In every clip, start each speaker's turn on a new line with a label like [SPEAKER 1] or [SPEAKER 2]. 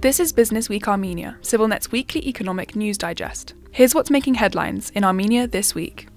[SPEAKER 1] This is Business Week Armenia, CivilNet's weekly economic news digest. Here's what's making headlines in Armenia this week.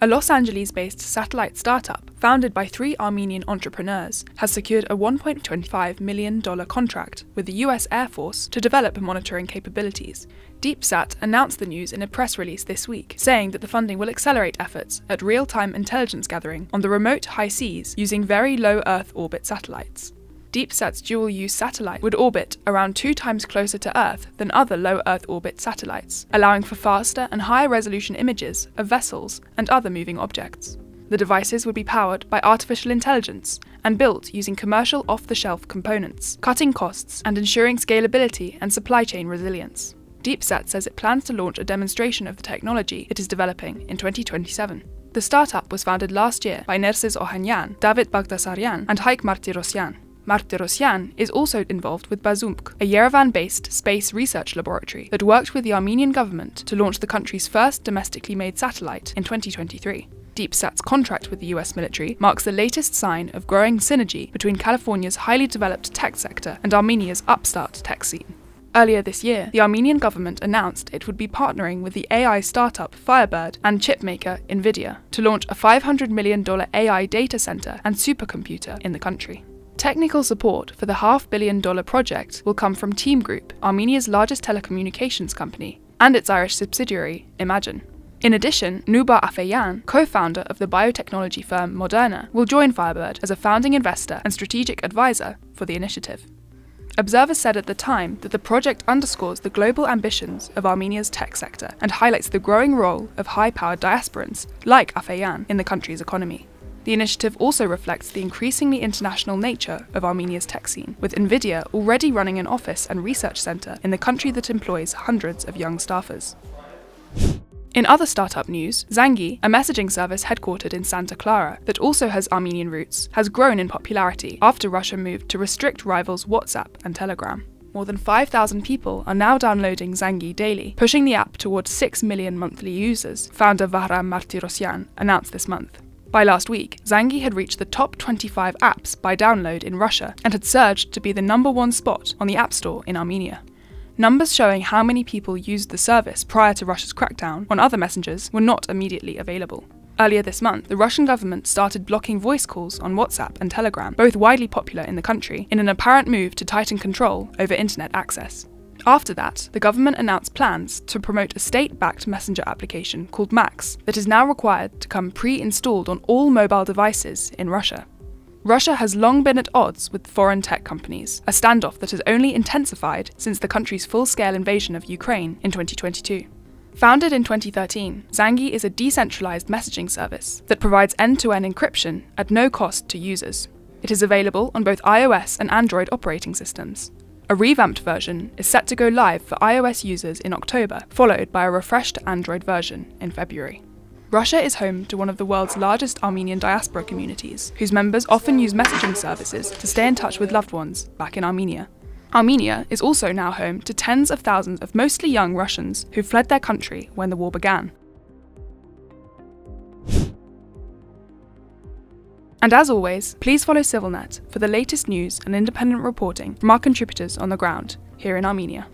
[SPEAKER 1] A Los Angeles-based satellite startup, founded by 3 Armenian entrepreneurs, has secured a $1.25 million contract with the US Air Force to develop monitoring capabilities. DeepSat announced the news in a press release this week, saying that the funding will accelerate efforts at real-time intelligence gathering on the remote high seas using very low Earth orbit satellites. DeepSat's dual-use satellite would orbit around 2 times closer to Earth than other low Earth orbit satellites, allowing for faster and higher resolution images of vessels and other moving objects. The devices would be powered by artificial intelligence and built using commercial off-the-shelf components, cutting costs and ensuring scalability and supply chain resilience. DeepSat says it plans to launch a demonstration of the technology it is developing in 2027. The startup was founded last year by Nerses Ohanyan, David Bagdasaryan and Haik Martirosyan. Martirosyan is also involved with Bazumk, a Yerevan-based space research laboratory that worked with the Armenian government to launch the country's first domestically made satellite in 2023. DeepSat's contract with the US military marks the latest sign of growing synergy between California's highly developed tech sector and Armenia's upstart tech scene. Earlier this year, the Armenian government announced it would be partnering with the AI startup Firebird and chipmaker Nvidia to launch a $500 million AI data center and supercomputer in the country. Technical support for the $500 million project will come from Team Group, Armenia's largest telecommunications company, and its Irish subsidiary, Imagine. In addition, Nubar Afeyan, co-founder of the biotechnology firm Moderna, will join Firebird as a founding investor and strategic advisor for the initiative. Observers said at the time that the project underscores the global ambitions of Armenia's tech sector and highlights the growing role of high-powered diasporans, like Afeyan, in the country's economy. The initiative also reflects the increasingly international nature of Armenia's tech scene, with Nvidia already running an office and research center in the country that employs hundreds of young staffers. In other startup news, Zangi, a messaging service headquartered in Santa Clara that also has Armenian roots, has grown in popularity after Russia moved to restrict rivals WhatsApp and Telegram. More than 5,000 people are now downloading Zangi daily, pushing the app towards 6 million monthly users, founder Vahram Martirosyan announced this month. By last week, Zangi had reached the top 25 apps by download in Russia and had surged to be the #1 spot on the App Store in Armenia. Numbers showing how many people used the service prior to Russia's crackdown on other messengers were not immediately available. Earlier this month, the Russian government started blocking voice calls on WhatsApp and Telegram, both widely popular in the country, in an apparent move to tighten control over internet access. After that, the government announced plans to promote a state-backed messenger application called Max that is now required to come pre-installed on all mobile devices in Russia. Russia has long been at odds with foreign tech companies, a standoff that has only intensified since the country's full-scale invasion of Ukraine in 2022. Founded in 2013, Zangi is a decentralized messaging service that provides end-to-end encryption at no cost to users. It is available on both iOS and Android operating systems. A revamped version is set to go live for iOS users in October, followed by a refreshed Android version in February. Russia is home to one of the world's largest Armenian diaspora communities, whose members often use messaging services to stay in touch with loved ones back in Armenia. Armenia is also now home to tens of thousands of mostly young Russians who fled their country when the war began. And as always, please follow CivilNet for the latest news and independent reporting from our contributors on the ground here in Armenia.